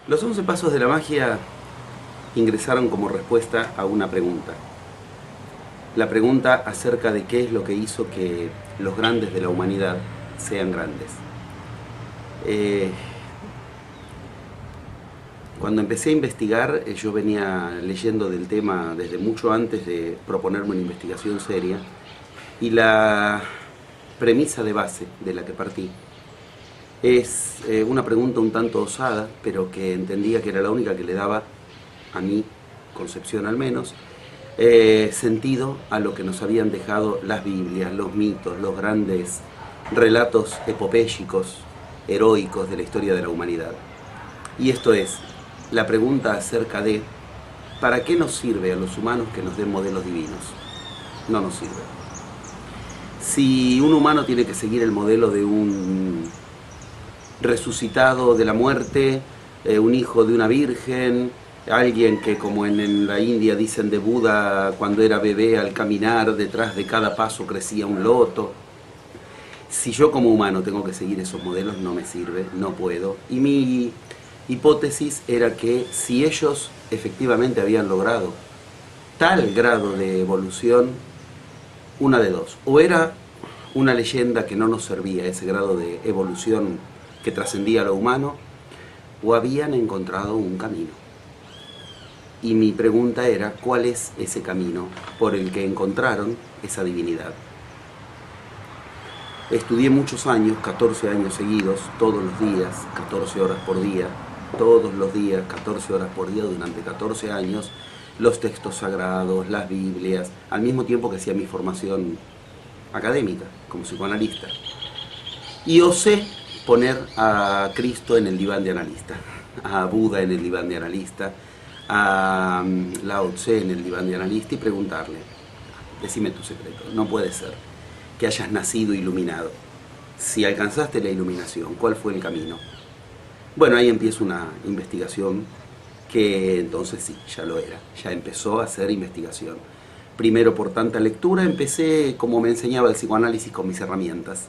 Los 11 pasos de la magia ingresaron como respuesta a una pregunta. La pregunta acerca de qué es lo que hizo que los grandes de la humanidad sean grandes. Cuando empecé a investigar, yo venía leyendo del tema desde mucho antes de proponerme una investigación seria, y la premisa de base de la que partí es una pregunta un tanto osada, pero que entendía que era la única que le daba, a mi concepción al menos, sentido a lo que nos habían dejado las Biblias, los mitos, los grandes relatos epopélicos, heroicos de la historia de la humanidad. Y esto es la pregunta acerca de ¿para qué nos sirve a los humanos que nos den modelos divinos? No nos sirve. Si un humano tiene que seguir el modelo de un resucitado de la muerte, un hijo de una virgen, alguien que, como en la India dicen de Buda, cuando era bebé, al caminar detrás de cada paso crecía un loto. Si yo como humano tengo que seguir esos modelos, no me sirve, no puedo. Y mi hipótesis era que si ellos efectivamente habían logrado tal grado de evolución, una de dos: o era una leyenda que no nos servía, ese grado de evolución que trascendía lo humano, o habían encontrado un camino. Y mi pregunta era, ¿cuál es ese camino por el que encontraron esa divinidad? Estudié muchos años, 14 años seguidos, todos los días, 14 horas por día, todos los días, 14 horas por día, durante 14 años, los textos sagrados, las Biblias, al mismo tiempo que hacía mi formación académica, como psicoanalista. Y osé poner a Cristo en el diván de analista, a Buda en el diván de analista, a Lao Tse en el diván de analista, y preguntarle, decime tu secreto, no puede ser que hayas nacido iluminado. Si alcanzaste la iluminación, ¿cuál fue el camino? Bueno, ahí empieza una investigación que entonces sí, ya lo era, ya empezó a hacer investigación. Primero, por tanta lectura, empecé, como me enseñaba el psicoanálisis, con mis herramientas.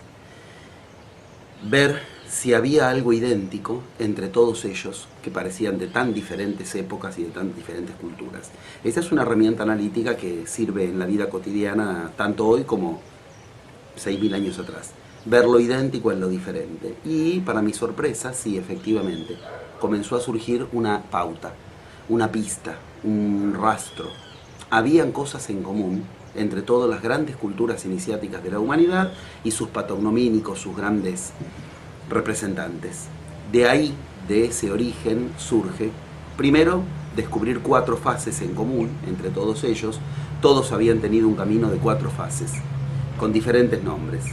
Ver si había algo idéntico entre todos ellos, que parecían de tan diferentes épocas y de tan diferentes culturas. Esa es una herramienta analítica que sirve en la vida cotidiana, tanto hoy como 6.000 años atrás. Ver lo idénco en lo diferente. Y para mi sorpresa, sí, efectivamente, comenzó a surgir una pauta, una pista, un rastro. Habían cosas en común entre todas las grandes culturas iniciáticas de la humanidad y sus patognomínicos, sus grandes representantes. De ahí, de ese origen, surge, primero, descubrir 4 fases en común entre todos ellos. Todos habían tenido un camino de 4 fases, con diferentes nombres.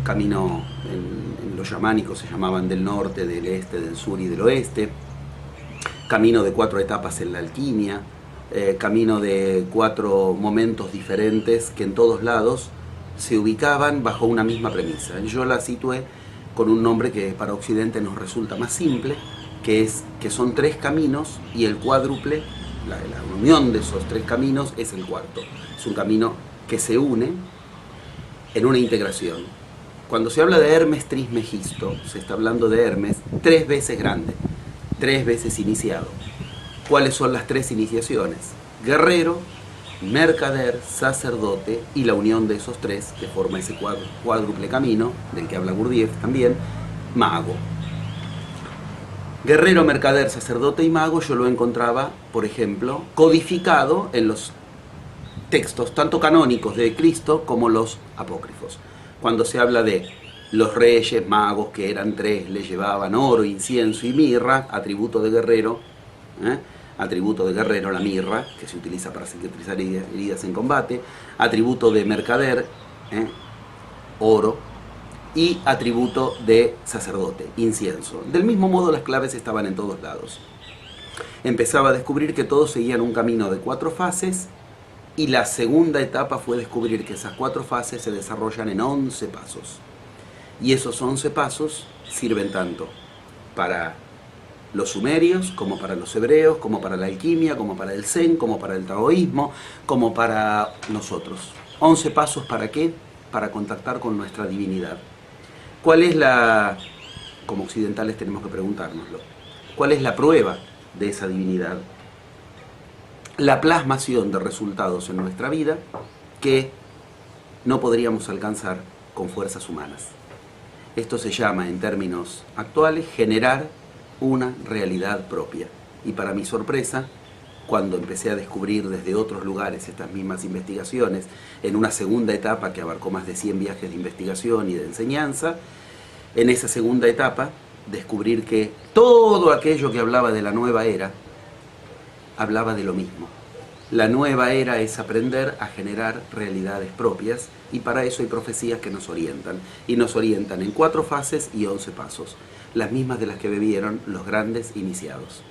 Camino en los chamánicos se llamaban del norte, del este, del sur y del oeste. Camino de 4 etapas en la alquimia. Camino de 4 momentos diferentes que en todos lados se ubicaban bajo una misma premisa. Yo la situé con un nombre que para Occidente nos resulta más simple, que son 3 caminos, y el cuádruple, la unión de esos 3 caminos, es el cuarto. Es un camino que se une en una integración. Cuando se habla de Hermes Trismegisto, se está hablando de Hermes 3 veces grande, 3 veces iniciado. ¿Cuáles son las 3 iniciaciones? Guerrero, mercader, sacerdote, y la unión de esos 3 que forma ese cuádruple camino, del que habla Gurdjieff también, mago. Guerrero, mercader, sacerdote y mago yo lo encontraba, por ejemplo, codificado en los textos tanto canónicos de Cristo como los apócrifos. Cuando se habla de los reyes magos, que eran 3, le llevaban oro, incienso y mirra, atributo de guerrero, atributo de guerrero, la mirra, que se utiliza para cicatrizar heridas en combate, atributo de mercader, oro, y atributo de sacerdote, incienso. Del mismo modo, las claves estaban en todos lados. Empezaba a descubrir que todos seguían un camino de 4 fases, y la segunda etapa fue descubrir que esas 4 fases se desarrollan en 11 pasos. Y esos 11 pasos sirven tanto para los sumerios, como para los hebreos, como para la alquimia, como para el zen, como para el taoísmo, como para nosotros. 11 pasos, ¿para qué? Para contactar con nuestra divinidad. ¿Cuál es como occidentales tenemos que preguntárnoslo, ¿Cuál es la prueba de esa divinidad? La plasmación de resultados en nuestra vida que no podríamos alcanzar con fuerzas humanas. Esto se llama, en términos actuales, generar una realidad propia. Y para mi sorpresa, cuando empecé a descubrir desde otros lugares estas mismas investigaciones, en una segunda etapa que abarcó más de 100 viajes de investigación y de enseñanza, en esa segunda etapa descubrir que todo aquello que hablaba de la nueva era, hablaba de lo mismo. La nueva era es aprender a generar realidades propias, y para eso hay profecías que nos orientan. Y nos orientan en 4 fases y 11 pasos, las mismas de las que bebieron los grandes iniciados.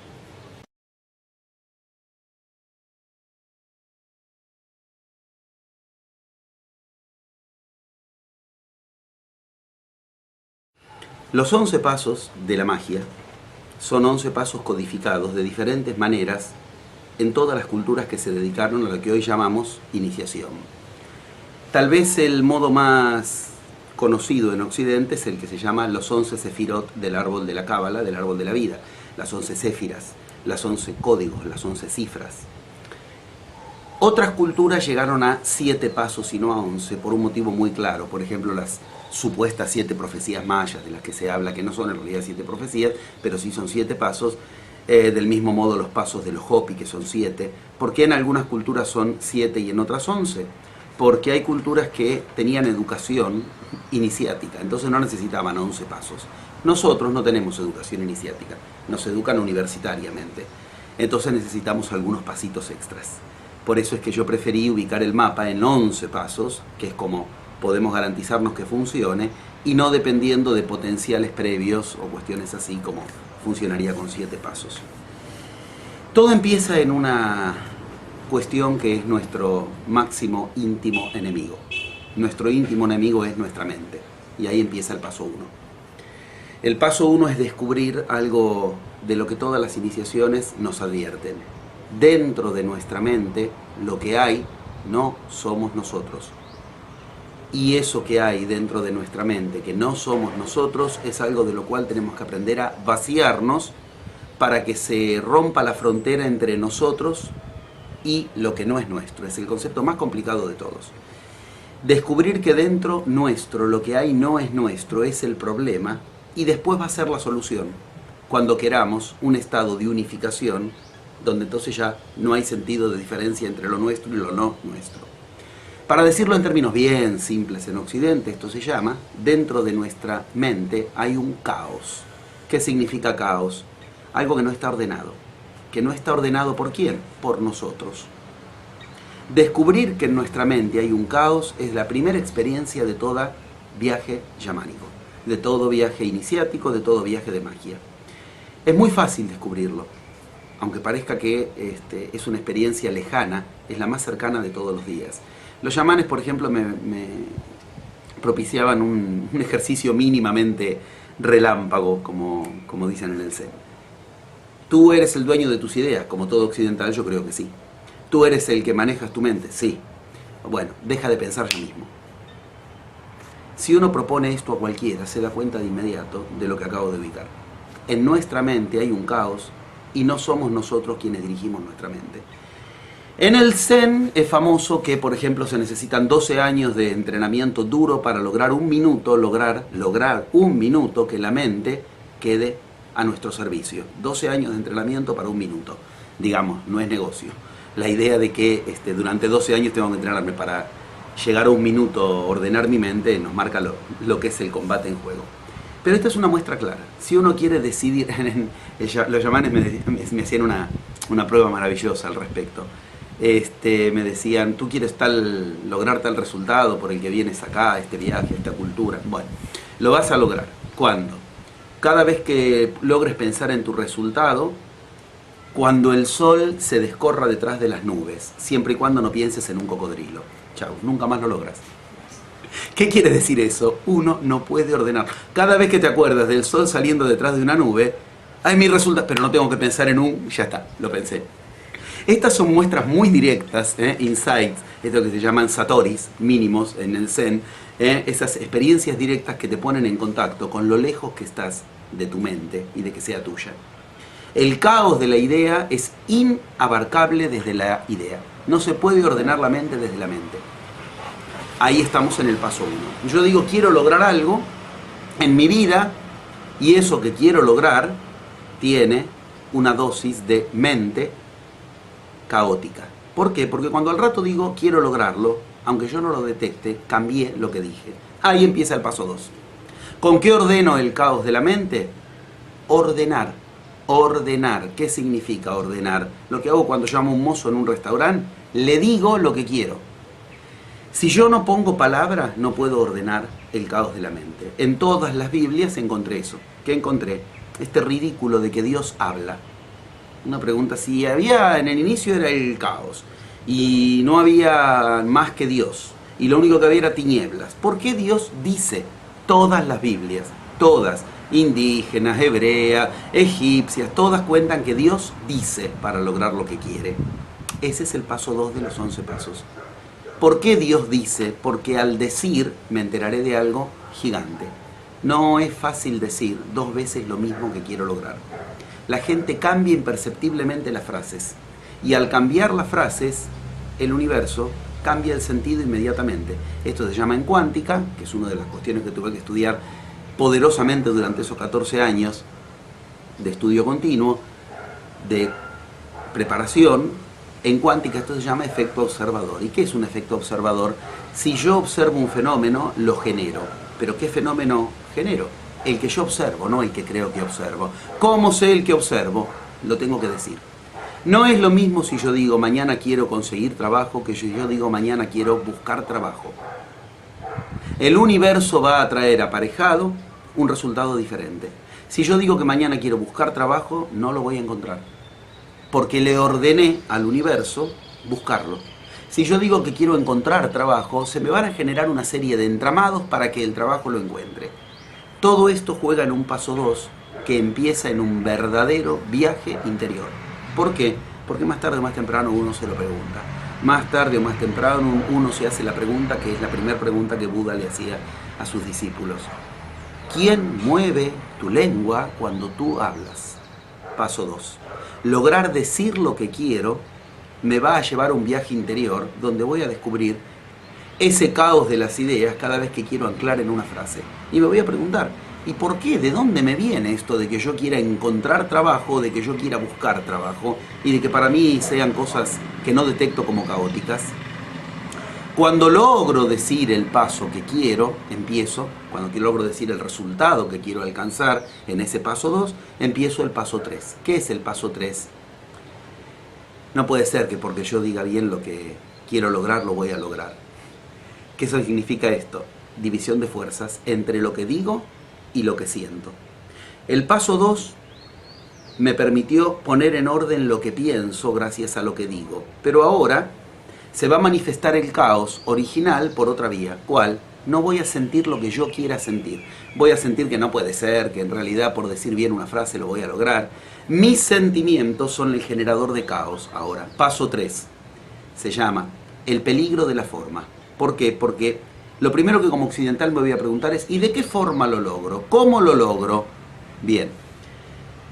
Los 11 pasos de la magia son 11 pasos codificados de diferentes maneras en todas las culturas que se dedicaron a lo que hoy llamamos iniciación. Tal vez el modo más conocido en Occidente es el que se llama los 11 sefirot del árbol de la Cábala, del árbol de la vida, las 11 séfiras, las 11 códigos, las 11 cifras. Otras culturas llegaron a 7 pasos y no a 11 por un motivo muy claro. Por ejemplo, las supuestas 7 profecías mayas de las que se habla, que no son en realidad 7 profecías, pero sí son 7 pasos. Del mismo modo los pasos de los Hopi, que son 7. ¿Por qué en algunas culturas son 7 y en otras 11? Porque hay culturas que tenían educación iniciática, entonces no necesitaban 11 pasos. Nosotros no tenemos educación iniciática, nos educan universitariamente, entonces necesitamos algunos pasitos extras. Por eso es que yo preferí ubicar el mapa en 11 pasos, que es como podemos garantizarnos que funcione, y no dependiendo de potenciales previos o cuestiones así como funcionaría con 7 pasos. Todo empieza en una cuestión que es nuestro máximo íntimo enemigo. Nuestro íntimo enemigo es nuestra mente, y ahí empieza el paso 1. El paso 1 es descubrir algo de lo que todas las iniciaciones nos advierten. Dentro de nuestra mente, lo que hay no somos nosotros. Y eso que hay dentro de nuestra mente, que no somos nosotros, es algo de lo cual tenemos que aprender a vaciarnos para que se rompa la frontera entre nosotros y lo que no es nuestro. Es el concepto más complicado de todos. Descubrir que dentro nuestro lo que hay no es nuestro es el problema, y después va a ser la solución. Cuando queramos un estado de unificación, donde entonces ya no hay sentido de diferencia entre lo nuestro y lo no nuestro. Para decirlo en términos bien simples en Occidente, esto se llama, dentro de nuestra mente hay un caos. ¿Qué significa caos? Algo que no está ordenado. ¿Que no está ordenado por quién? Por nosotros. Descubrir que en nuestra mente hay un caos es la primera experiencia de todo viaje chamánico, de todo viaje iniciático, de todo viaje de magia. Es muy fácil descubrirlo, aunque parezca que es una experiencia lejana, es la más cercana de todos los días. Los chamanes, por ejemplo, me propiciaban un ejercicio mínimamente relámpago, como dicen en el Zen. Tú eres el dueño de tus ideas, como todo occidental, yo creo que sí. Tú eres el que manejas tu mente, sí. Bueno, deja de pensar ya mismo. Si uno propone esto a cualquiera, se da cuenta de inmediato de lo que acabo de ubicar. En nuestra mente hay un caos y no somos nosotros quienes dirigimos nuestra mente. En el Zen es famoso que, por ejemplo, se necesitan 12 años de entrenamiento duro para lograr un minuto, lograr un minuto que la mente quede a nuestro servicio. 12 años de entrenamiento para un minuto. Digamos, no es negocio. La idea de que durante 12 años tengo que entrenarme para llegar a un minuto, ordenar mi mente, nos marca lo que es el combate en juego. Pero esta es una muestra clara. Si uno quiere decidir, los chamanes me hacían una prueba maravillosa al respecto. Me decían, tú quieres lograr tal resultado por el que vienes acá, este viaje, esta cultura. Bueno, lo vas a lograr. ¿Cuándo? Cada vez que logres pensar en tu resultado, cuando el sol se descorra detrás de las nubes, siempre y cuando no pienses en un cocodrilo. Chau, nunca más lo logras. ¿Qué quiere decir eso? Uno no puede ordenar. Cada vez que te acuerdas del sol saliendo detrás de una nube, hay mi resultado, pero no tengo que pensar en ya está, lo pensé. Estas son muestras muy directas, insights, esto que se llaman satoris, mínimos en el Zen, esas experiencias directas que te ponen en contacto con lo lejos que estás de tu mente y de que sea tuya. El caos de la idea es inabarcable desde la idea. No se puede ordenar la mente desde la mente. Ahí estamos en el paso 1. Yo digo, quiero lograr algo en mi vida, y eso que quiero lograr tiene una dosis de mente caótica. ¿Por qué? Porque cuando al rato digo, quiero lograrlo, aunque yo no lo detecte, cambié lo que dije. Ahí empieza el paso 2. ¿Con qué ordeno el caos de la mente? Ordenar. Ordenar. ¿Qué significa ordenar? Lo que hago cuando llamo a un mozo en un restaurante, le digo lo que quiero. Si yo no pongo palabras, no puedo ordenar el caos de la mente. En todas las Biblias encontré eso. ¿Qué encontré? Este ridículo de que Dios habla. Una pregunta, si había en el inicio era el caos y no había más que Dios y lo único que había era tinieblas, ¿por qué Dios dice? Todas las Biblias, todas, indígenas, hebreas, egipcias, todas cuentan que Dios dice para lograr lo que quiere. Ese es el paso 2 de los 11 pasos. ¿Por qué Dios dice? Porque al decir me enteraré de algo gigante. No es fácil decir 2 veces lo mismo que quiero lograr. La gente cambia imperceptiblemente las frases. Y al cambiar las frases, el universo cambia el sentido inmediatamente. Esto se llama en cuántica, que es una de las cuestiones que tuve que estudiar poderosamente durante esos 14 años de estudio continuo, de preparación. En cuántica esto se llama efecto observador. ¿Y qué es un efecto observador? Si yo observo un fenómeno, lo genero. ¿Pero qué fenómeno genero? El que yo observo, no el que creo que observo. ¿Cómo sé el que observo? Lo tengo que decir. No es lo mismo si yo digo mañana quiero conseguir trabajo que si yo digo mañana quiero buscar trabajo. El universo va a traer aparejado un resultado diferente. Si yo digo que mañana quiero buscar trabajo, no lo voy a encontrar. Porque le ordené al universo buscarlo. Si yo digo que quiero encontrar trabajo, se me van a generar una serie de entramados para que el trabajo lo encuentre. Todo esto juega en un paso 2 que empieza en un verdadero viaje interior. ¿Por qué? Porque más tarde o más temprano uno se lo pregunta. Más tarde o más temprano uno se hace la pregunta que es la primera pregunta que Buda le hacía a sus discípulos. ¿Quién mueve tu lengua cuando tú hablas? Paso 2. Lograr decir lo que quiero me va a llevar a un viaje interior donde voy a descubrir ese caos de las ideas cada vez que quiero anclar en una frase. Y me voy a preguntar, ¿y por qué? ¿De dónde me viene esto de que yo quiera encontrar trabajo, de que yo quiera buscar trabajo y de que para mí sean cosas que no detecto como caóticas? Cuando logro decir el paso que quiero, empiezo. Cuando logro decir el resultado que quiero alcanzar en ese paso 2, empiezo el paso 3. ¿Qué es el paso 3? No puede ser que porque yo diga bien lo que quiero lograr, lo voy a lograr. ¿Qué significa esto? División de fuerzas entre lo que digo y lo que siento. El paso 2 me permitió poner en orden lo que pienso gracias a lo que digo. Pero ahora se va a manifestar el caos original por otra vía. ¿Cuál? No voy a sentir lo que yo quiera sentir. Voy a sentir que no puede ser, que en realidad por decir bien una frase lo voy a lograr. Mis sentimientos son el generador de caos. Ahora, paso 3. Se llama el peligro de la forma. ¿Por qué? Porque lo primero que como occidental me voy a preguntar es ¿y de qué forma lo logro? ¿Cómo lo logro? Bien.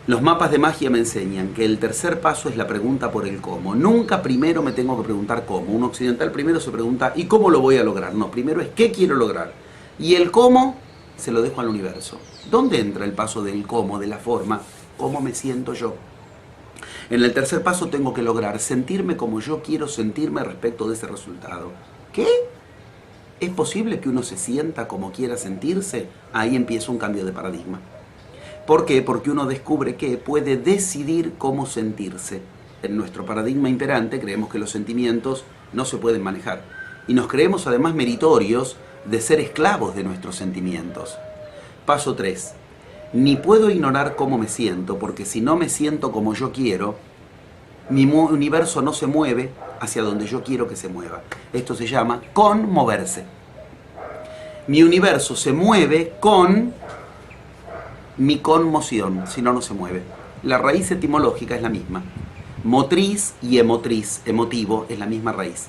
Los mapas de magia me enseñan que el tercer paso es la pregunta por el cómo. Nunca primero me tengo que preguntar cómo. Un occidental primero se pregunta ¿y cómo lo voy a lograr? No, primero es ¿qué quiero lograr? Y el cómo se lo dejo al universo. ¿Dónde entra el paso del cómo, de la forma? ¿Cómo me siento yo? En el tercer paso tengo que lograr sentirme como yo quiero sentirme respecto de ese resultado. ¿Qué? ¿Es posible que uno se sienta como quiera sentirse? Ahí empieza un cambio de paradigma. ¿Por qué? Porque uno descubre que puede decidir cómo sentirse. En nuestro paradigma imperante creemos que los sentimientos no se pueden manejar. Y nos creemos además meritorios de ser esclavos de nuestros sentimientos. Paso 3. Ni puedo ignorar cómo me siento, porque si no me siento como yo quiero, mi universo no se mueve hacia donde yo quiero que se mueva. Esto se llama conmoverse. Mi universo se mueve con mi conmoción, si no, no se mueve. La raíz etimológica es la misma. Motriz y emotriz, emotivo, es la misma raíz.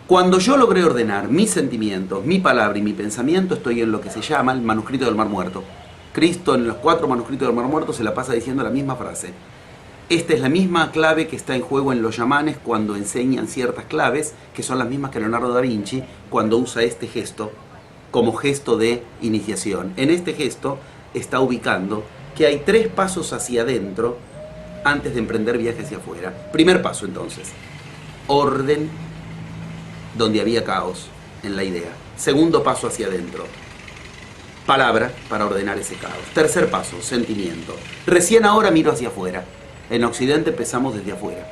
Cuando yo logré ordenar mis sentimientos, mi palabra y mi pensamiento, estoy en lo que se llama el manuscrito del Mar Muerto. Cristo en los 4 manuscritos del Mar Muerto se la pasa diciendo la misma frase. Esta es la misma clave que está en juego en los yamanes cuando enseñan ciertas claves, que son las mismas que Leonardo da Vinci cuando usa este gesto como gesto de iniciación. En este gesto está ubicando que hay 3 pasos hacia adentro antes de emprender viaje hacia afuera. Primer paso entonces, orden donde había caos en la idea. Segundo paso hacia adentro, palabra para ordenar ese caos. Tercer paso, sentimiento. Recién ahora miro hacia afuera. En Occidente empezamos desde afuera.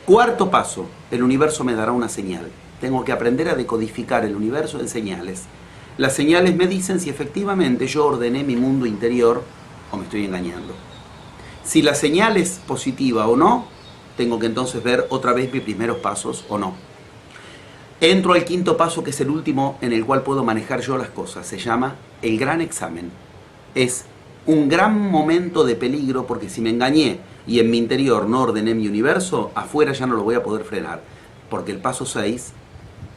Cuarto paso, el universo me dará una señal. Tengo que aprender a decodificar el universo en señales. Las señales me dicen si efectivamente yo ordené mi mundo interior o me estoy engañando. Si la señal es positiva o no, tengo que entonces ver otra vez mis primeros pasos o no. Entro al quinto paso, que es el último en el cual puedo manejar yo las cosas. Se llama el gran examen. Es un gran momento de peligro porque si me engañé y en mi interior no ordené mi universo, afuera ya no lo voy a poder frenar. Porque el paso 6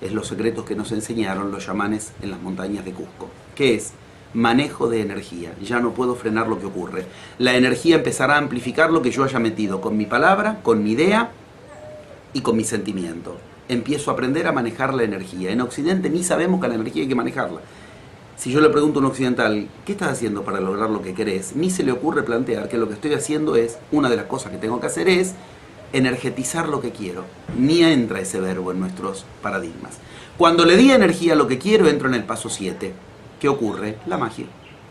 es los secretos que nos enseñaron los chamanes en las montañas de Cusco, que es manejo de energía. Ya no puedo frenar lo que ocurre. La energía empezará a amplificar lo que yo haya metido con mi palabra, con mi idea y con mi sentimiento. Empiezo a aprender a manejar la energía. En Occidente ni sabemos que la energía hay que manejarla. Si yo le pregunto a un occidental, ¿qué estás haciendo para lograr lo que querés? Ni se le ocurre plantear que lo que estoy haciendo es, una de las cosas que tengo que hacer es energetizar lo que quiero. Ni entra ese verbo en nuestros paradigmas. Cuando le di energía a lo que quiero, entro en el paso 7. ¿Qué ocurre? La magia.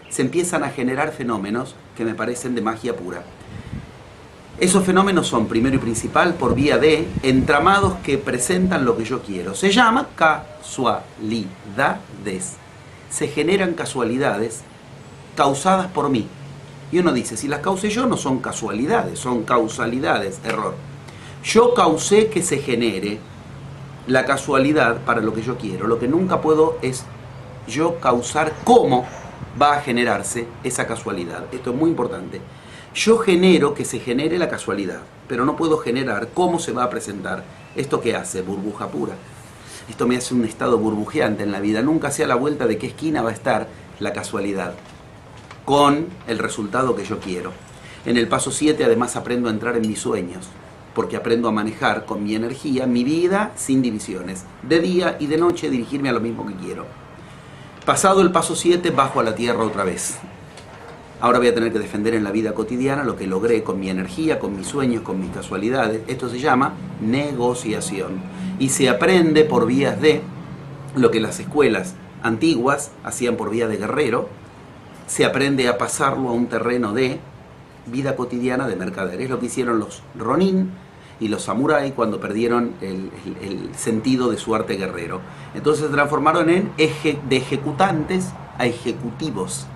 Se empiezan a generar fenómenos que me parecen de magia pura. Esos fenómenos son, primero y principal, por vía de entramados que presentan lo que yo quiero. Se llama casualidades. Se generan casualidades causadas por mí. Y uno dice, si las causé yo, no son casualidades, son causalidades. Error. Yo causé que se genere la casualidad para lo que yo quiero. Lo que nunca puedo es yo causar cómo va a generarse esa casualidad. Esto es muy importante. Yo genero que se genere la casualidad, pero no puedo generar cómo se va a presentar. ¿Esto qué hace? Burbuja pura. Esto me hace un estado burbujeante en la vida. Nunca sé a la vuelta de qué esquina va a estar la casualidad con el resultado que yo quiero. En el paso 7 además aprendo a entrar en mis sueños, porque aprendo a manejar con mi energía mi vida sin divisiones. De día y de noche dirigirme a lo mismo que quiero. Pasado el paso 7 bajo a la tierra otra vez. Ahora voy a tener que defender en la vida cotidiana lo que logré con mi energía, con mis sueños, con mis casualidades. Esto se llama negociación. Y se aprende por vías de lo que las escuelas antiguas hacían por vía de guerrero. Se aprende a pasarlo a un terreno de vida cotidiana de mercader. Es lo que hicieron los ronin y los samuráis cuando perdieron el sentido de su arte guerrero. Entonces se transformaron de ejecutantes a ejecutivos.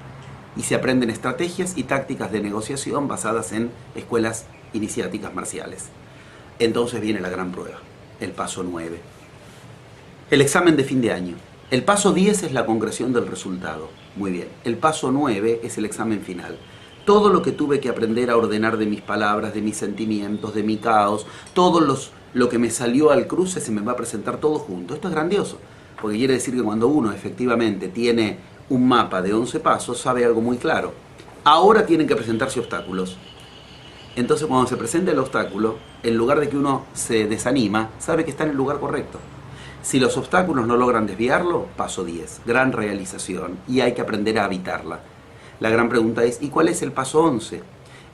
Y se aprenden estrategias y tácticas de negociación basadas en escuelas iniciáticas marciales. Entonces viene la gran prueba, el paso 9. El examen de fin de año. El paso 10 es la concreción del resultado. Muy bien. El paso 9 es el examen final. Todo lo que tuve que aprender a ordenar de mis palabras, de mis sentimientos, de mi caos, lo que me salió al cruce se me va a presentar todo junto. Esto es grandioso, porque quiere decir que cuando uno efectivamente tiene un mapa de 11 pasos, sabe algo muy claro. Ahora tienen que presentarse obstáculos. Entonces cuando se presenta el obstáculo, en lugar de que uno se desanima, sabe que está en el lugar correcto. Si los obstáculos no logran desviarlo, paso 10, gran realización, y hay que aprender a habitarla. La gran pregunta es, ¿y cuál es el paso 11?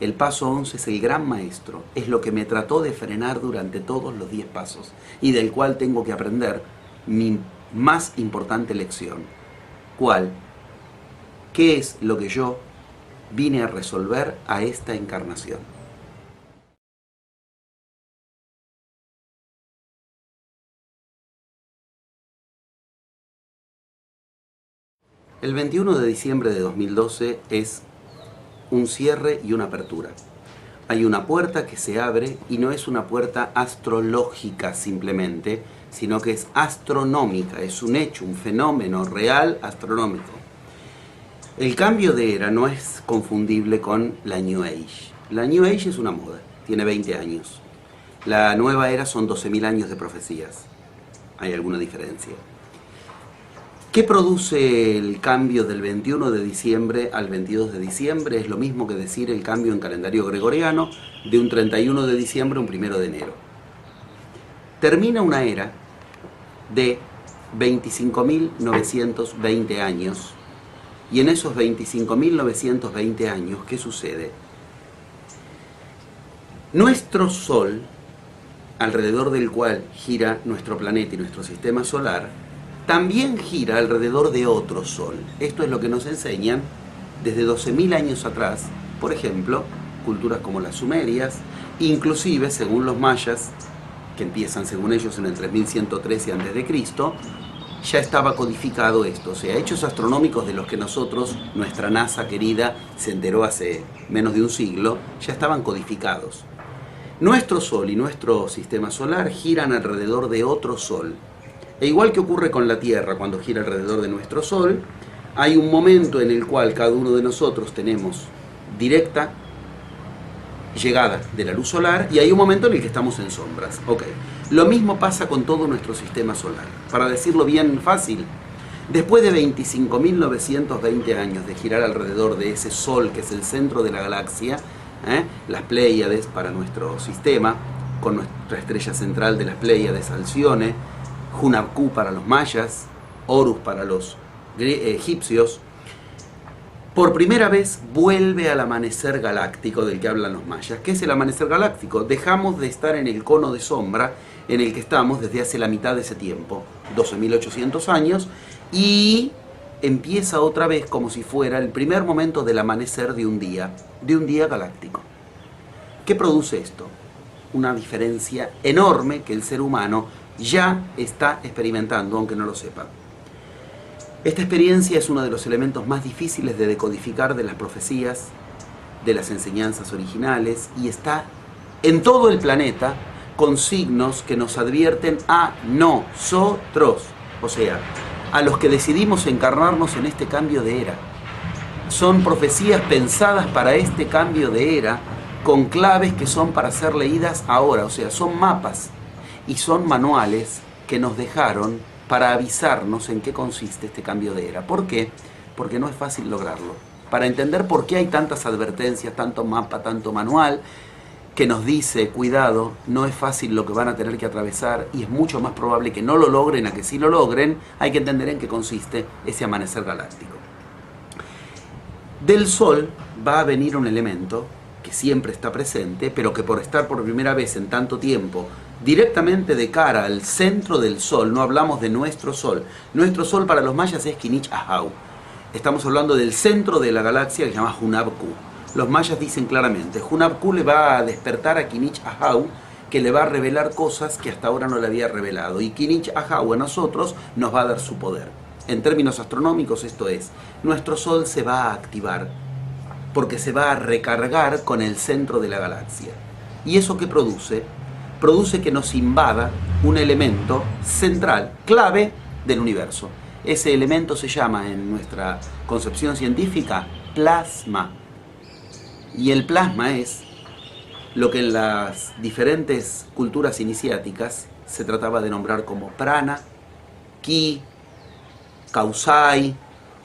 El paso 11 es el gran maestro, es lo que me trató de frenar durante todos los 10 pasos, y del cual tengo que aprender mi más importante lección. ¿Cuál? ¿Qué es lo que yo vine a resolver a esta encarnación? El 21 de diciembre de 2012 es un cierre y una apertura. Hay una puerta que se abre y no es una puerta astrológica simplemente, sino que es astronómica, es un hecho, un fenómeno real astronómico. El cambio de era no es confundible con la New Age. La New Age es una moda, tiene 20 años. La nueva era son 12.000 años de profecías. Hay alguna diferencia. ¿Qué produce el cambio del 21 de diciembre al 22 de diciembre? Es lo mismo que decir el cambio en calendario gregoriano de un 31 de diciembre a un 1 de enero. Termina una era de 25.920 años, y en esos 25.920 años, ¿qué sucede? Nuestro Sol, alrededor del cual gira nuestro planeta y nuestro sistema solar, también gira alrededor de otro Sol. Esto es lo que nos enseñan desde 12.000 años atrás, por ejemplo, culturas como las sumerias, inclusive, según los mayas, que empiezan según ellos en el 3113 a.C., ya estaba codificado esto. O sea, hechos astronómicos de los que nosotros, nuestra NASA querida, se enteró hace menos de un siglo, ya estaban codificados. Nuestro Sol y nuestro sistema solar giran alrededor de otro Sol. E igual que ocurre con la Tierra cuando gira alrededor de nuestro Sol, hay un momento en el cual cada uno de nosotros tenemos directa llegada de la luz solar y hay un momento en el que estamos en sombras. Ok. Lo mismo pasa con todo nuestro sistema solar. Para decirlo bien fácil, después de 25.920 años de girar alrededor de ese Sol que es el centro de la galaxia, las Pléyades para nuestro sistema, con nuestra estrella central de las Pléyades, Alcione, Hunabku para los mayas, Horus para los egipcios, por primera vez vuelve al amanecer galáctico del que hablan los mayas. ¿Qué es el amanecer galáctico? Dejamos de estar en el cono de sombra en el que estamos desde hace la mitad de ese tiempo, 12.800 años, y empieza otra vez como si fuera el primer momento del amanecer de un día galáctico. ¿Qué produce esto? Una diferencia enorme que el ser humano ya está experimentando, aunque no lo sepa. Esta experiencia es uno de los elementos más difíciles de decodificar de las profecías, de las enseñanzas originales, y está en todo el planeta con signos que nos advierten a nosotros, o sea, a los que decidimos encarnarnos en este cambio de era. Son profecías pensadas para este cambio de era, con claves que son para ser leídas ahora, o sea, son mapas y son manuales que nos dejaron para avisarnos en qué consiste este cambio de era. ¿Por qué? Porque no es fácil lograrlo. Para entender por qué hay tantas advertencias, tanto mapa, tanto manual, que nos dice, cuidado, no es fácil lo que van a tener que atravesar y es mucho más probable que no lo logren a que sí lo logren, hay que entender en qué consiste ese amanecer galáctico. Del Sol va a venir un elemento que siempre está presente, pero que por estar por primera vez en tanto tiempo directamente de cara al centro del Sol, no hablamos de nuestro Sol. Nuestro Sol para los mayas es Kinich Ahau. Estamos hablando del centro de la galaxia que se llama Hunabku. Los mayas dicen claramente, Hunabku le va a despertar a Kinich Ahau, que le va a revelar cosas que hasta ahora no le había revelado. Y Kinich Ahau a nosotros nos va a dar su poder. En términos astronómicos esto es, nuestro Sol se va a activar, porque se va a recargar con el centro de la galaxia. ¿Y eso qué produce? Produce que nos invada un elemento central, clave del universo. Ese elemento se llama, en nuestra concepción científica, plasma. Y el plasma es lo que en las diferentes culturas iniciáticas se trataba de nombrar como prana, ki, kausai,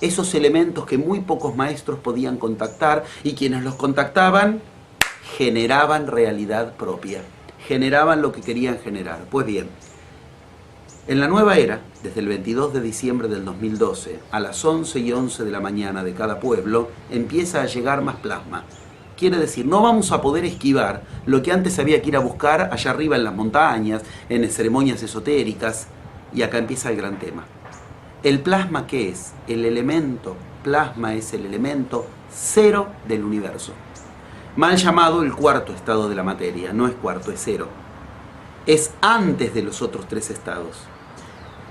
esos elementos que muy pocos maestros podían contactar y quienes los contactaban generaban realidad propia, generaban lo que querían generar. Pues bien, en la nueva era, desde el 22 de diciembre del 2012, a las 11:11 de la mañana de cada pueblo, empieza a llegar más plasma. Quiere decir, no vamos a poder esquivar lo que antes había que ir a buscar allá arriba en las montañas, en ceremonias esotéricas, y acá empieza el gran tema. ¿El plasma qué es? El elemento plasma es el elemento cero del universo. Mal llamado el cuarto estado de la materia, no es cuarto, es cero. Es antes de los otros tres estados.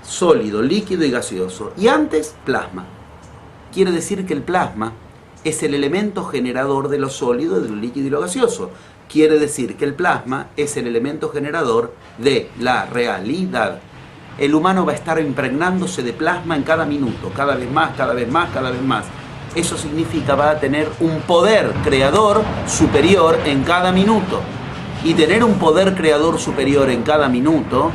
Sólido, líquido y gaseoso. Y antes, plasma. Quiere decir que el plasma es el elemento generador de lo sólido, de lo líquido y lo gaseoso. Quiere decir que el plasma es el elemento generador de la realidad. El humano va a estar impregnándose de plasma en cada minuto, cada vez más, cada vez más, cada vez más. Eso significa va a tener un poder creador superior en cada minuto. Y tener un poder creador superior en cada minuto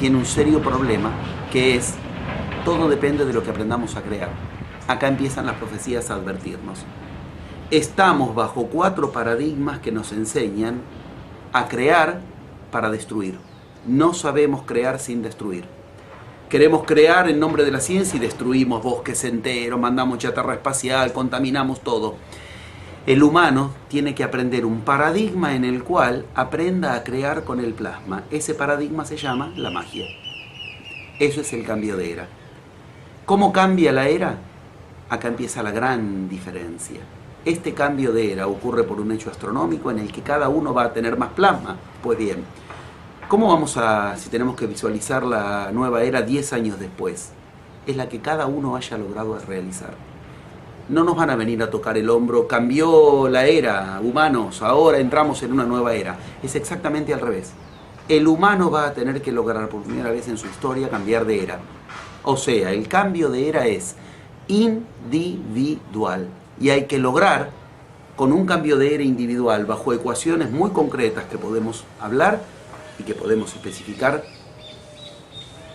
tiene un serio problema, que es todo depende de lo que aprendamos a crear. Acá empiezan las profecías a advertirnos. Estamos bajo 4 paradigmas que nos enseñan a crear para destruir. No sabemos crear sin destruir. Queremos crear en nombre de la ciencia y destruimos bosques enteros, mandamos chatarra espacial, contaminamos todo. El humano tiene que aprender un paradigma en el cual aprenda a crear con el plasma. Ese paradigma se llama la magia. Eso es el cambio de era. ¿Cómo cambia la era? Acá empieza la gran diferencia. Este cambio de era ocurre por un hecho astronómico en el que cada uno va a tener más plasma. Pues bien, ¿cómo vamos a, si tenemos que visualizar la nueva era 10 años después? Es la que cada uno haya logrado realizar. No nos van a venir a tocar el hombro, cambió la era, humanos, ahora entramos en una nueva era. Es exactamente al revés. El humano va a tener que lograr por primera vez en su historia cambiar de era. O sea, el cambio de era es individual. Y hay que lograr, con un cambio de era individual, bajo ecuaciones muy concretas que podemos hablar y que podemos especificar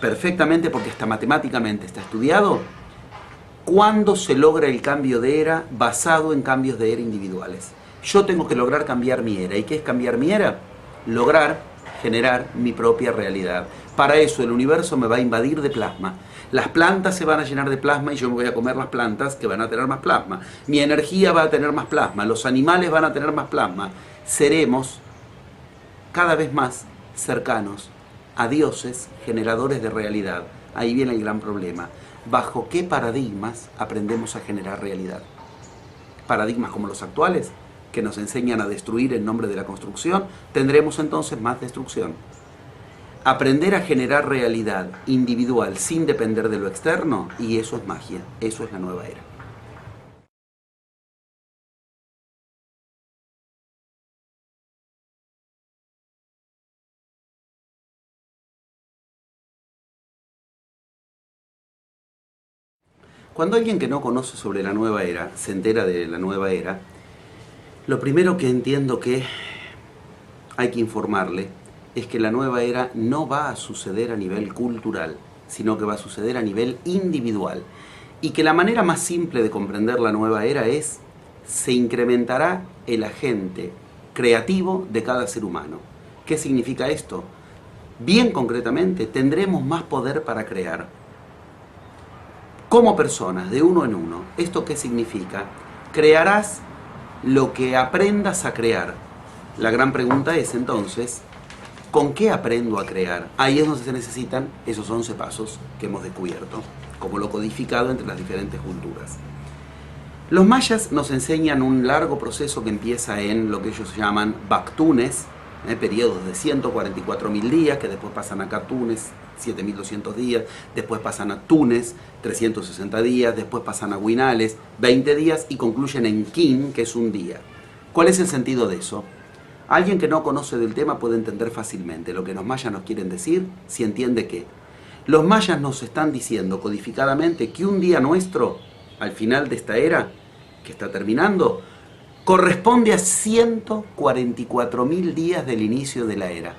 perfectamente, porque hasta matemáticamente está estudiado, cuándo se logra el cambio de era basado en cambios de era individuales. Yo tengo que lograr cambiar mi era. ¿Y qué es cambiar mi era? Lograr generar mi propia realidad. Para eso el universo me va a invadir de plasma. Las plantas se van a llenar de plasma y yo me voy a comer las plantas que van a tener más plasma. Mi energía va a tener más plasma, los animales van a tener más plasma. Seremos cada vez más cercanos a dioses generadores de realidad. Ahí viene el gran problema. ¿Bajo qué paradigmas aprendemos a generar realidad? Paradigmas como los actuales, que nos enseñan a destruir en nombre de la construcción, tendremos entonces más destrucción. Aprender a generar realidad individual sin depender de lo externo, y eso es magia, eso es la nueva era. Cuando alguien que no conoce sobre la nueva era se entera de la nueva era, lo primero que entiendo que hay que informarle es que la nueva era no va a suceder a nivel cultural, sino que va a suceder a nivel individual. Y que la manera más simple de comprender la nueva era es, se incrementará el agente creativo de cada ser humano. ¿Qué significa esto? Bien concretamente, tendremos más poder para crear. Como personas, de uno en uno. ¿Esto qué significa? Crearás lo que aprendas a crear. La gran pregunta es entonces, ¿con qué aprendo a crear? Ahí es donde se necesitan esos 11 pasos que hemos descubierto, como lo codificado entre las diferentes culturas. Los mayas nos enseñan un largo proceso que empieza en lo que ellos llaman Bactunes, periodos de 144.000 días, que después pasan a Catunes, 7.200 días, después pasan a Tunes, 360 días, después pasan a Huinales, 20 días, y concluyen en Kin, que es un día. ¿Cuál es el sentido de eso? Alguien que no conoce del tema puede entender fácilmente lo que los mayas nos quieren decir, si entiende que los mayas nos están diciendo codificadamente que un día nuestro, al final de esta era, que está terminando, corresponde a 144.000 días del inicio de la era.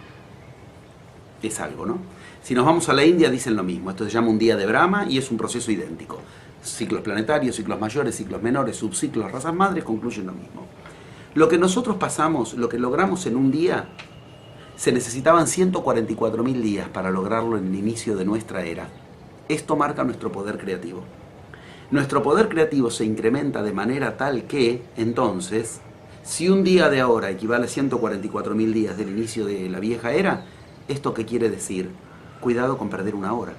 Es algo, ¿no? Si nos vamos a la India dicen lo mismo. Esto se llama un día de Brahma y es un proceso idéntico. Ciclos planetarios, ciclos mayores, ciclos menores, subciclos, razas madres concluyen lo mismo. Lo que nosotros pasamos, lo que logramos en un día, se necesitaban 144.000 días para lograrlo en el inicio de nuestra era. Esto marca nuestro poder creativo. Nuestro poder creativo se incrementa de manera tal que, entonces, si un día de ahora equivale a 144.000 días del inicio de la vieja era, ¿esto qué quiere decir? Cuidado con perder una hora.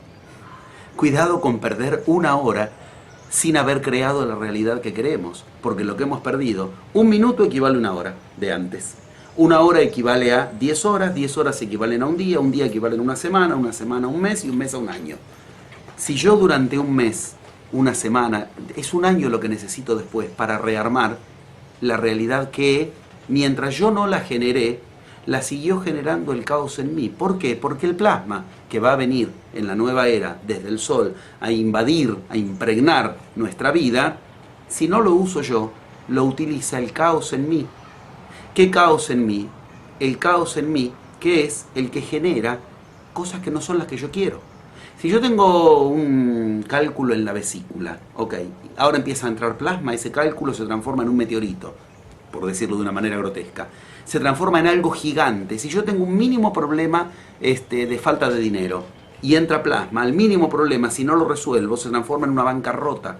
Cuidado con perder una hora sin haber creado la realidad que queremos, porque lo que hemos perdido, un minuto equivale a una hora de antes. Una hora equivale a 10 horas, 10 horas equivalen a un día equivale a una semana a un mes y un mes a un año. Si yo durante un mes, una semana, es un año lo que necesito después para rearmar la realidad que, mientras yo no la generé, la siguió generando el caos en mí. ¿Por qué? Porque el plasma que va a venir en la nueva era desde el Sol a invadir, a impregnar nuestra vida, si no lo uso yo, lo utiliza el caos en mí. ¿Qué caos en mí? El caos en mí, que es el que genera cosas que no son las que yo quiero. Si yo tengo un cálculo en la vesícula, ok, ahora empieza a entrar plasma, ese cálculo se transforma en un meteorito, por decirlo de una manera grotesca. Se transforma en algo gigante. Si yo tengo un mínimo problema de falta de dinero y entra plasma, el mínimo problema, si no lo resuelvo, se transforma en una bancarrota.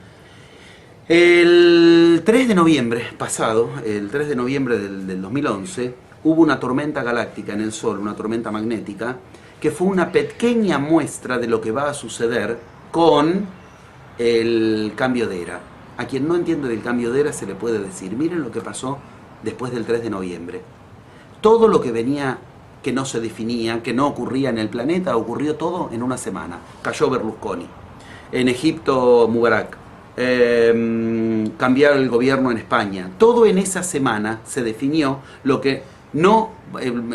El 3 de noviembre pasado, el 3 de noviembre del 2011, hubo una tormenta galáctica en el Sol, una tormenta magnética, que fue una pequeña muestra de lo que va a suceder con el cambio de era. A quien no entiende del cambio de era se le puede decir, miren lo que pasó después del 3 de noviembre. Todo lo que venía, que no se definía, que no ocurría en el planeta, ocurrió todo en una semana. Cayó Berlusconi. En Egipto, Mubarak. Cambiar el gobierno en España. Todo en esa semana se definió lo que no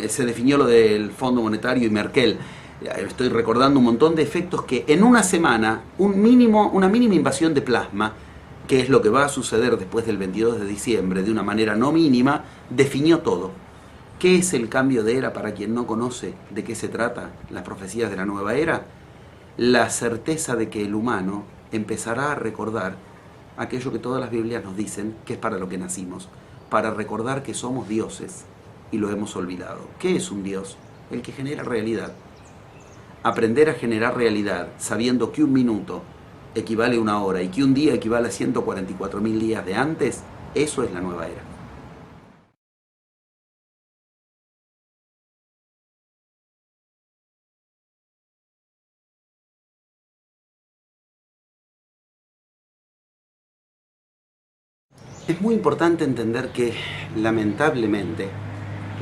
se definió, lo del Fondo Monetario y Merkel. Estoy recordando un montón de efectos que en una semana, una mínima invasión de plasma, que es lo que va a suceder después del 22 de diciembre, de una manera no mínima, definió todo. ¿Qué es el cambio de era para quien no conoce de qué se trata las profecías de la nueva era? La certeza de que el humano empezará a recordar aquello que todas las Biblias nos dicen, que es para lo que nacimos, para recordar que somos dioses y lo hemos olvidado. ¿Qué es un dios? El que genera realidad. Aprender a generar realidad sabiendo que un minuto equivale a una hora y que un día equivale a 144.000 días de antes, eso es la nueva era. Es muy importante entender que, lamentablemente,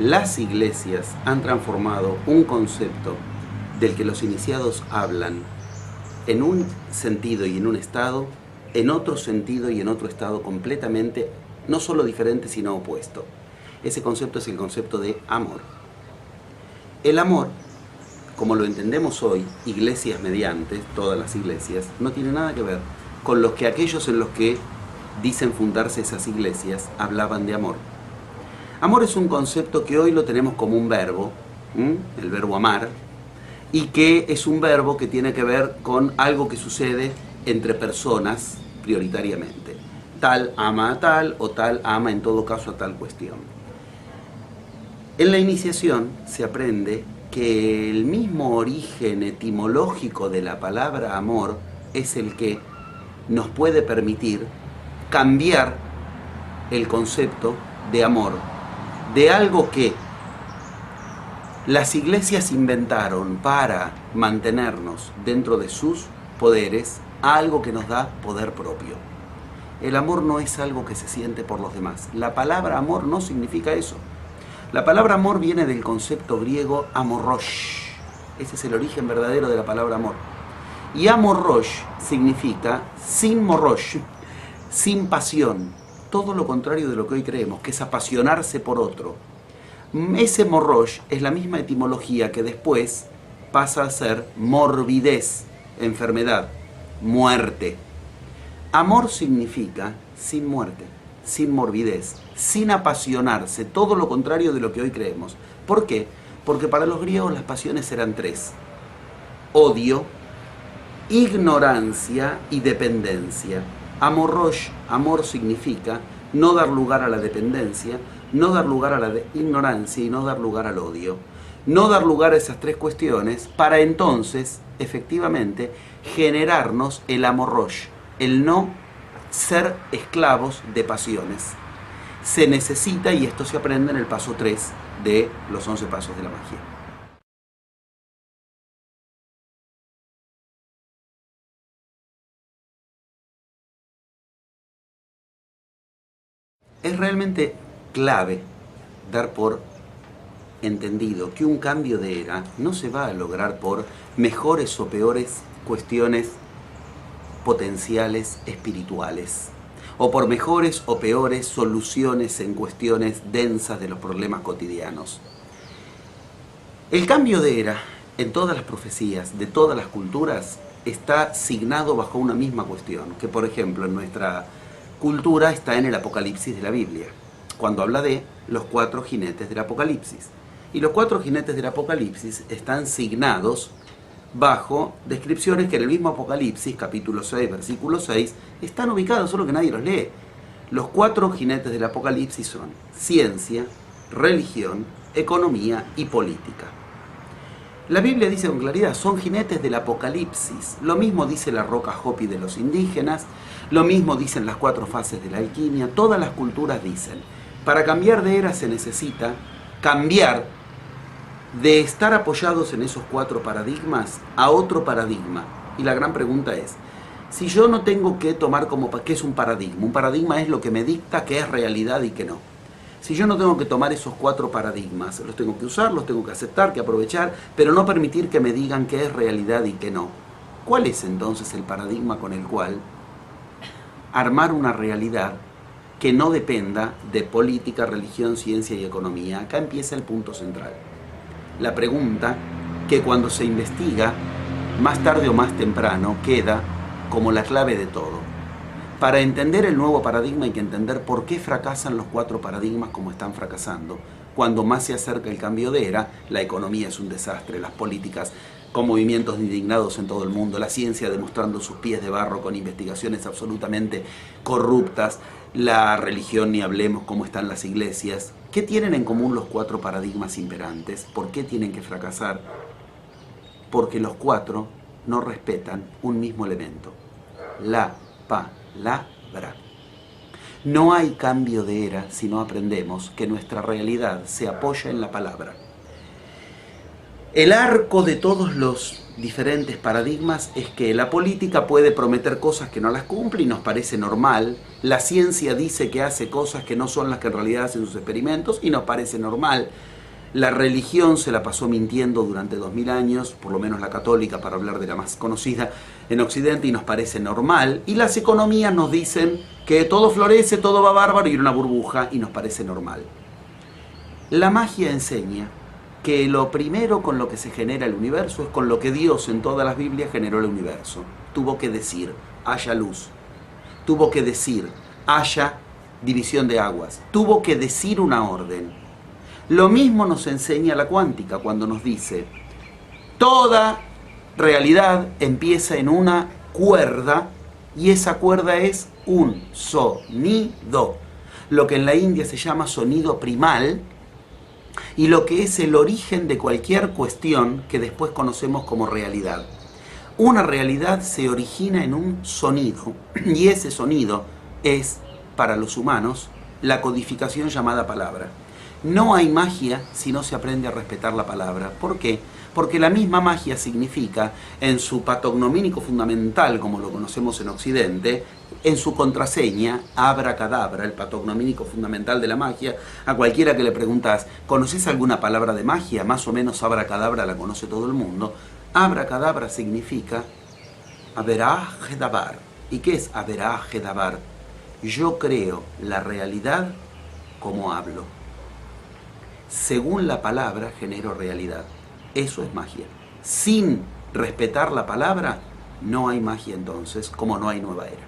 las iglesias han transformado un concepto del que los iniciados hablan en un sentido y en un estado, en otro sentido y en otro estado completamente, no solo diferente, sino opuesto. Ese concepto es el concepto de amor. El amor, como lo entendemos hoy, iglesias mediante, todas las iglesias, no tiene nada que ver con los que aquellos en los que dicen fundarse esas iglesias hablaban de amor. Amor es un concepto que hoy lo tenemos como un verbo, el verbo amar, y que es un verbo que tiene que ver con algo que sucede entre personas prioritariamente. Tal ama a tal o tal ama en todo caso a tal cuestión. En la iniciación se aprende que el mismo origen etimológico de la palabra amor es el que nos puede permitir cambiar el concepto de amor, de algo que las iglesias inventaron para mantenernos dentro de sus poderes, a algo que nos da poder propio. El amor no es algo que se siente por los demás. La palabra amor no significa eso. La palabra amor viene del concepto griego amorrosh. Ese es el origen verdadero de la palabra amor. Y amorrosh significa sin morrosh, sin pasión, todo lo contrario de lo que hoy creemos, que es apasionarse por otro. Ese morrosh es la misma etimología que después pasa a ser morbidez, enfermedad, muerte. Amor significa sin muerte, sin morbidez, sin apasionarse, todo lo contrario de lo que hoy creemos. ¿Por qué? Porque para los griegos las pasiones eran tres: odio, ignorancia y dependencia. Amorrosh, amor significa no dar lugar a la dependencia, no dar lugar a la ignorancia y no dar lugar al odio. No dar lugar a esas tres cuestiones para entonces, efectivamente, generarnos el amorrosh, el no ser esclavos de pasiones. Se necesita, y esto se aprende en el paso 3 de los 11 pasos de la magia. Es realmente clave dar por entendido que un cambio de era no se va a lograr por mejores o peores cuestiones potenciales espirituales, o por mejores o peores soluciones en cuestiones densas de los problemas cotidianos. El cambio de era, en todas las profecías de todas las culturas, está signado bajo una misma cuestión, que por ejemplo en nuestra cultura está en el Apocalipsis de la Biblia, cuando habla de los 4 jinetes del Apocalipsis. Y los 4 jinetes del Apocalipsis están signados bajo descripciones que en el mismo Apocalipsis, capítulo 6, versículo 6, están ubicados, solo que nadie los lee. Los 4 jinetes del Apocalipsis son ciencia, religión, economía y política. La Biblia dice con claridad, son jinetes del Apocalipsis. Lo mismo dice la roca Hopi de los indígenas, lo mismo dicen las 4 fases de la alquimia, todas las culturas dicen. Para cambiar de era se necesita cambiar de estar apoyados en esos 4 paradigmas a otro paradigma. Y la gran pregunta es, si yo no tengo que tomar como qué es un paradigma es lo que me dicta qué es realidad y qué no. Si yo no tengo que tomar esos 4 paradigmas, los tengo que usar, los tengo que aceptar, que aprovechar, pero no permitir que me digan qué es realidad y qué no. ¿Cuál es entonces el paradigma con el cual armar una realidad que no dependa de política, religión, ciencia y economía? Acá empieza el punto central. La pregunta que cuando se investiga, más tarde o más temprano, queda como la clave de todo. Para entender el nuevo paradigma hay que entender por qué fracasan los 4 paradigmas como están fracasando. Cuando más se acerca el cambio de era, la economía es un desastre, las políticas con movimientos indignados en todo el mundo, la ciencia demostrando sus pies de barro con investigaciones absolutamente corruptas, la religión ni hablemos cómo están las iglesias. ¿Qué tienen en común los 4 paradigmas imperantes? ¿Por qué tienen que fracasar? Porque los 4 no respetan un mismo elemento, la palabra. No hay cambio de era si no aprendemos que nuestra realidad se apoya en la palabra. El arco de todos los diferentes paradigmas es que la política puede prometer cosas que no las cumple y nos parece normal. La ciencia dice que hace cosas que no son las que en realidad hacen sus experimentos y nos parece normal. La religión se la pasó mintiendo durante 2000 años, por lo menos la católica, para hablar de la más conocida en Occidente, y nos parece normal. Y las economías nos dicen que todo florece, todo va bárbaro y en una burbuja, y nos parece normal. La magia enseña que lo primero con lo que se genera el universo es con lo que Dios en todas las Biblias generó el universo. Tuvo que decir, haya luz. Tuvo que decir, haya división de aguas. Tuvo que decir una orden. Lo mismo nos enseña la cuántica cuando nos dice, toda realidad empieza en una cuerda y esa cuerda es un sonido, lo que en la India se llama sonido primal y lo que es el origen de cualquier cuestión que después conocemos como realidad. Una realidad se origina en un sonido y ese sonido es, para los humanos, la codificación llamada palabra. No hay magia si no se aprende a respetar la palabra. ¿Por qué? Porque la misma magia significa, en su patognomínico fundamental, como lo conocemos en Occidente, en su contraseña, abracadabra, el patognomínico fundamental de la magia, a cualquiera que le preguntas, ¿conoces alguna palabra de magia? Más o menos abracadabra la conoce todo el mundo. Abracadabra significa averaj-dabar. ¿Y qué es averaj-dabar? Yo creo la realidad como hablo. Según la palabra genero realidad. Eso es magia. Sin respetar la palabra, no hay magia entonces, como no hay nueva era.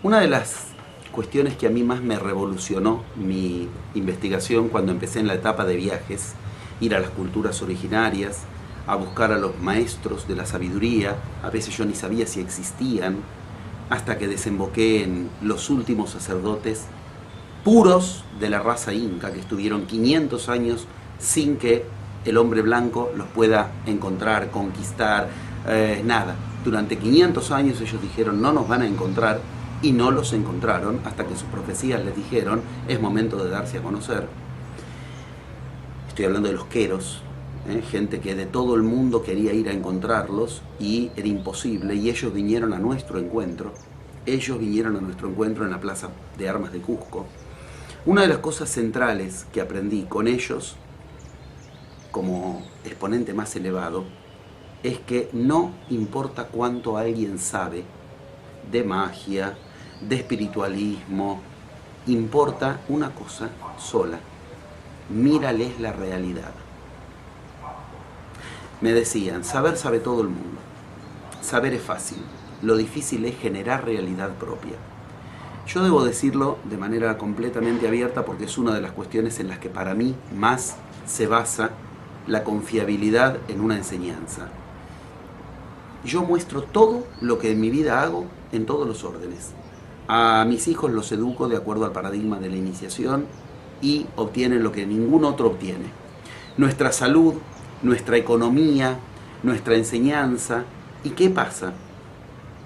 Una de las cuestiones que a mí más me revolucionó mi investigación cuando empecé en la etapa de viajes, ir a las culturas originarias, a buscar a los maestros de la sabiduría, a veces yo ni sabía si existían, hasta que desemboqué en los últimos sacerdotes puros de la raza inca, que estuvieron 500 años sin que el hombre blanco los pueda encontrar, conquistar, nada. Durante 500 años ellos dijeron, no nos van a encontrar, y no los encontraron, hasta que sus profecías les dijeron, es momento de darse a conocer. Estoy hablando de los queros, gente que de todo el mundo quería ir a encontrarlos y era imposible, y ellos vinieron a nuestro encuentro. Ellos vinieron a nuestro encuentro en la Plaza de Armas de Cusco. Una de las cosas centrales que aprendí con ellos, como exponente más elevado, es que no importa cuánto alguien sabe de magia, de espiritualismo, importa una cosa sola: mírales la realidad. Me decían, saber sabe todo el mundo, saber es fácil, lo difícil es generar realidad propia. Yo debo decirlo de manera completamente abierta porque es una de las cuestiones en las que para mí más se basa la confiabilidad en una enseñanza. Yo muestro todo lo que en mi vida hago en todos los órdenes. A mis hijos los educo de acuerdo al paradigma de la iniciación y obtienen lo que ningún otro obtiene. Nuestra salud, nuestra economía, nuestra enseñanza. ¿Y qué pasa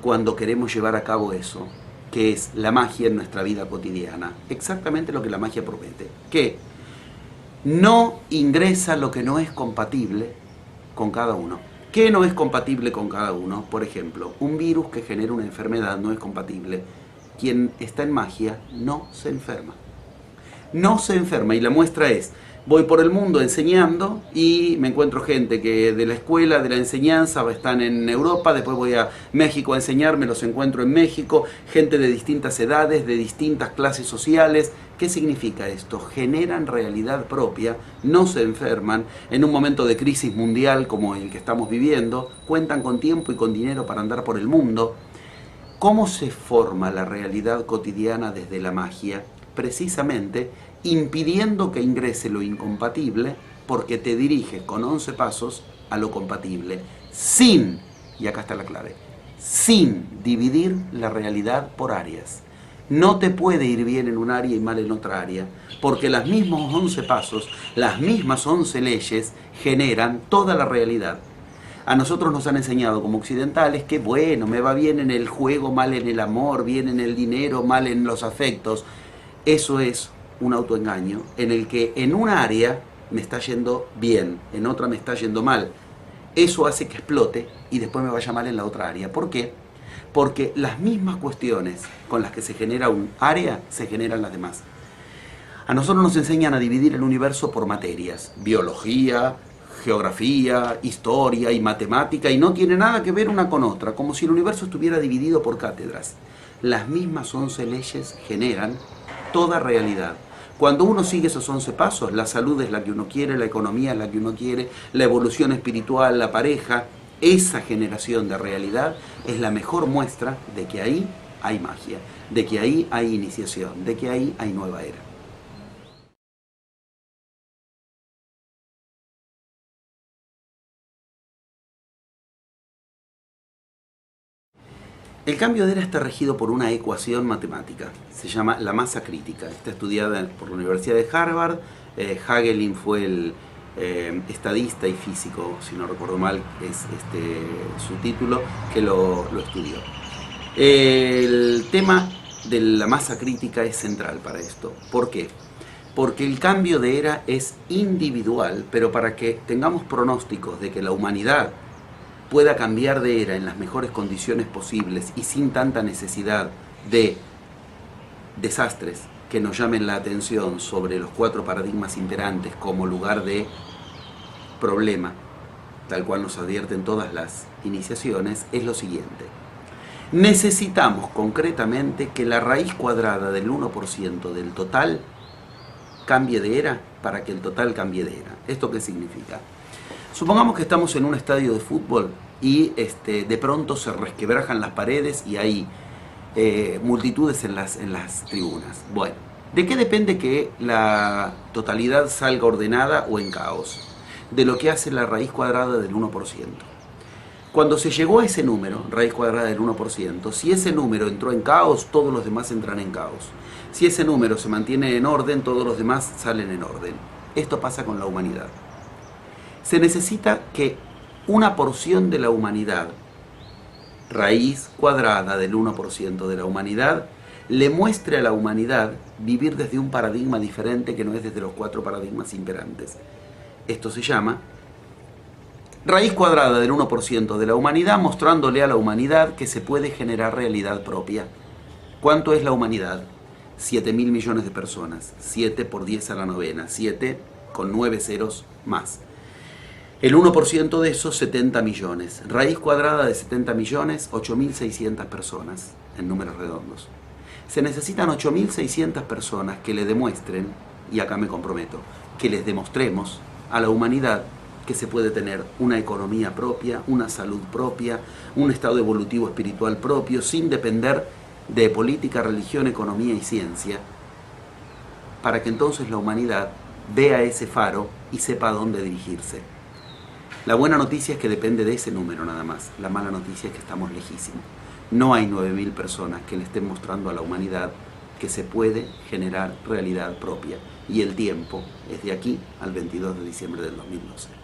cuando queremos llevar a cabo eso? Que es la magia en nuestra vida cotidiana. Exactamente lo que la magia promete. Que no ingresa lo que no es compatible con cada uno. ¿Qué no es compatible con cada uno? Por ejemplo, un virus que genera una enfermedad no es compatible. Quien está en magia no se enferma. No se enferma y la muestra es, voy por el mundo enseñando y me encuentro gente que de la escuela, de la enseñanza, están en Europa, después voy a México a enseñar, me los encuentro en México, gente de distintas edades, de distintas clases sociales. ¿Qué significa esto? Generan realidad propia, no se enferman, en un momento de crisis mundial como el que estamos viviendo, cuentan con tiempo y con dinero para andar por el mundo. ¿Cómo se forma la realidad cotidiana desde la magia? Precisamente impidiendo que ingrese lo incompatible, porque te diriges con 11 pasos a lo compatible, sin, y acá está la clave, sin dividir la realidad por áreas. No te puede ir bien en un área y mal en otra área, porque los mismos 11 pasos, las mismas 11 leyes generan toda la realidad. A nosotros nos han enseñado como occidentales que bueno, me va bien en el juego, mal en el amor, bien en el dinero, mal en los afectos. Eso es un autoengaño en el que en un área me está yendo bien, en otra me está yendo mal. Eso hace que explote y después me vaya mal en la otra área. ¿Por qué? Porque las mismas cuestiones con las que se genera un área, se generan las demás. A nosotros nos enseñan a dividir el universo por materias, biología, geografía, historia y matemática, y no tiene nada que ver una con otra, como si el universo estuviera dividido por cátedras. Las mismas 11 leyes generan toda realidad. Cuando uno sigue esos 11 pasos, la salud es la que uno quiere, la economía es la que uno quiere, la evolución espiritual, la pareja, esa generación de realidad es la mejor muestra de que ahí hay magia, de que ahí hay iniciación, de que ahí hay nueva era. El cambio de era está regido por una ecuación matemática, se llama la masa crítica, está estudiada por la Universidad de Harvard. Hagelin fue el estadista y físico, si no recuerdo mal, es su título, que lo estudió. El tema de la masa crítica es central para esto. ¿Por qué? Porque el cambio de era es individual, pero para que tengamos pronósticos de que la humanidad pueda cambiar de era en las mejores condiciones posibles y sin tanta necesidad de desastres que nos llamen la atención sobre los 4 paradigmas imperantes como lugar de problema, tal cual nos advierten todas las iniciaciones, es lo siguiente. Necesitamos concretamente que la raíz cuadrada del 1% del total cambie de era para que el total cambie de era. ¿Esto qué significa? Supongamos que estamos en un estadio de fútbol y de pronto se resquebrajan las paredes y hay multitudes en las tribunas. Bueno, ¿de qué depende que la totalidad salga ordenada o en caos? De lo que hace la raíz cuadrada del 1%. Cuando se llegó a ese número, raíz cuadrada del 1%, si ese número entró en caos, todos los demás entran en caos. Si ese número se mantiene en orden, todos los demás salen en orden. Esto pasa con la humanidad. Se necesita que una porción de la humanidad, raíz cuadrada del 1% de la humanidad, le muestre a la humanidad vivir desde un paradigma diferente que no es desde los 4 paradigmas imperantes. Esto se llama raíz cuadrada del 1% de la humanidad, mostrándole a la humanidad que se puede generar realidad propia. ¿Cuánto es la humanidad? 7.000 millones de personas. 7 por 10 a la novena. 7 con 9 ceros más. El 1% de esos, 70 millones. Raíz cuadrada de 70 millones, 8.600 personas, en números redondos. Se necesitan 8.600 personas que le demuestren, y acá me comprometo, que les demostremos a la humanidad que se puede tener una economía propia, una salud propia, un estado evolutivo espiritual propio, sin depender de política, religión, economía y ciencia, para que entonces la humanidad vea ese faro y sepa a dónde dirigirse. La buena noticia es que depende de ese número nada más. La mala noticia es que estamos lejísimos. No hay 9.000 personas que le estén mostrando a la humanidad que se puede generar realidad propia. Y el tiempo es de aquí al 22 de diciembre del 2012.